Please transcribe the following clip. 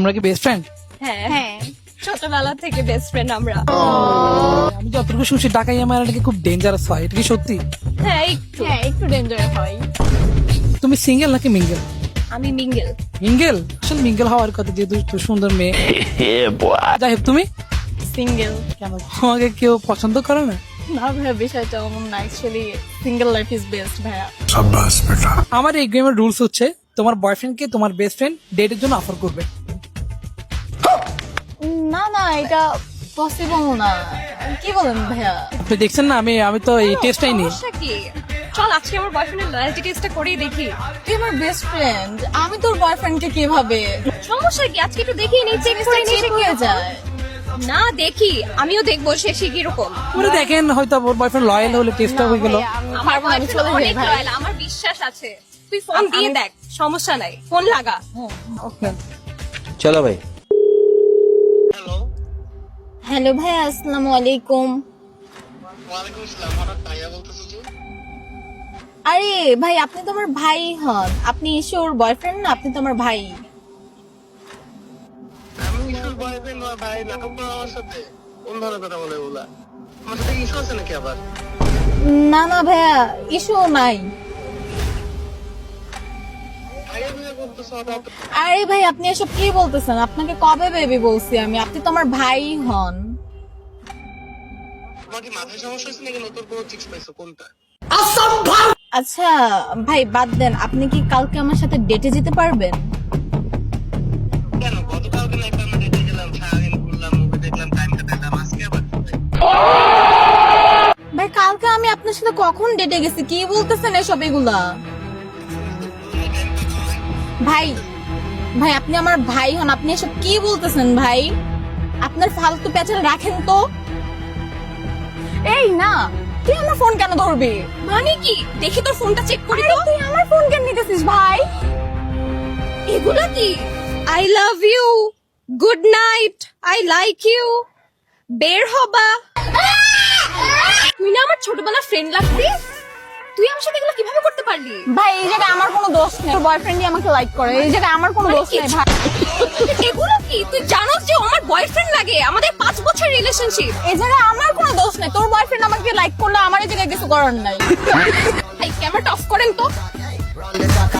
আমরা কি best friend? হ্যাঁ হ্যাঁ, ছোটবেলা থেকে বেস্ট ফ্রেন্ড আমরা। আমি যতটুকু শুনছি ঢাকাই আমার নাকি খুব ডেঞ্জারাস হয়, এটা কি সত্যি? হ্যাঁ একটু ডেঞ্জার হয়। তুমি সিঙ্গেল নাকি মিঙ্গেল? আমি মিঙ্গেল। মিঙ্গেল? আসলে মিঙ্গেল হওয়ার কথা, যেহেতু তুই সুন্দর মেয়ে। যাই হোক, তুমি সিঙ্গেল। কেন, তোমাকে কেউ পছন্দ করে না? না ভাইয়া, বিষয়টা এমন না, actually single life is best ভাইয়া। আমার এই গেমের রুলস হচ্ছে তোমার বয়ফ্রেন্ডকে তোমার বেস্ট ফ্রেন্ড ডেটের জন্য অফার করবে। না না, এটা পসিবল না। কি বলেন ভাইয়া? আপনি দেখছেন না, আমি তো এই টেস্টটাই নিই। সমস্যা কি? চল আজকে আমার বয়ফ্রেন্ডের লয়্যালটি টেস্টটা করেই দেখি। তুই আমার বেস্ট ফ্রেন্ড, আমি তোর বয়ফ্রেন্ডকে কিভাবে? সমস্যা কি? আজকে একটু দেখি নি, চেক করে নিয়ে হয়ে যায়। না দেখি, আমিও দেখবো সে কিরকম। মানে দেখেন, হয়তো ওর বয়ফ্রেন্ড লয়াল হলে টেস্টটা হয়ে গেল। আমার বয়ফ্রেন্ড অনেক লয়াল, আমার বিশ্বাস আছে। তুই ফোন দিয়ে দেখ, সমস্যা নাই, ফোন লাগা। चलो भाई। হ্যালো ভাইয়া, আসসালামু আলাইকুম। ওয়ালাইকুম আসসালাম। হঠাৎ ভাইয়া বলতেছো যে? আরে ভাই, আপনি তো আমার ভাই হন। আপনি ইস্যুর বয়ফ্রেন্ড না, আপনি তো আমার ভাই। আমি ইস্যুর বয়ফ্রেন্ড বা ভাই নাটক করো আমার সাথে? কোন ধরনের কথা বলে ওগুলা? আমার সাথে ইস্যু আছে নাকি আবার? না না ভাইয়া, ইস্যু নাই। ভাইয়া ভাইয়া বলতেছো হঠাৎ? আরে ভাই, আপনি এসব কি বলতেছেন? আপনাকে কবে বেবি বলছি আমি? আপনি তো আমার ভাই হন। তোমার কি মাথায় সমস্যা হয়েছে নাকি নতুন কোনো চিক্স পাইছো কোনটা? আচ্ছা ভাই, বাদ দেন। আপনি কি কালকে আমার সাথে ডেটে যেতে পারবেন? কেন গতকালকে না একটা আমরা ডেটে গেলাম, সারাদিন ঘুরলাম, মুভি দেখলাম, টাইম কাটালাম, আজকে আবার কি ভাই? ভাই কালকে আমি আপনার সাথে কখন ডেটে গেছি? কি বলতেছেন এসব এগুলা? ভাই ভাই, আপনি আমার ভাই হন, আপনি এসব কি বলতেছেন ভাই? আপনার ফালতু পেঁচাল রাখেন তো। এই না, তুই আমার ফোন কেন ধরবি? মানে কি? দেখি তোর ফোনটা চেক করি তো। তুই আমার ফোন কেন নিতেছিস ভাই? এগুলা কি? I love you, good night, I like you, বের হবা। তুই না আমার ছোটবেলার ফ্রেন্ড লাগতি। তুই আমার সাথে এগুলো কিভাবে করতে পারলি? ভাই এই জায়গায় আমার কোনো দোষ নেই, তোর বয়ফ্রেন্ডই আমাকে লাইক করে। এই জায়গায় আমার কোনো দোষ নেই ভাই। এগুলো কি? তুই জানোস যে ও আমার বয়ফ্রেন্ড লাগে? আমাদের 5 বছর রিলেশনশিপ। এই জায়গায় আমার কোনো দোষ নেই, তোর বয়ফ্রেন্ড আমাকে লাইক করলে আমার এই জায়গায় কিছু করার নাই। এই ক্যামেরাটা অফ করেন তো।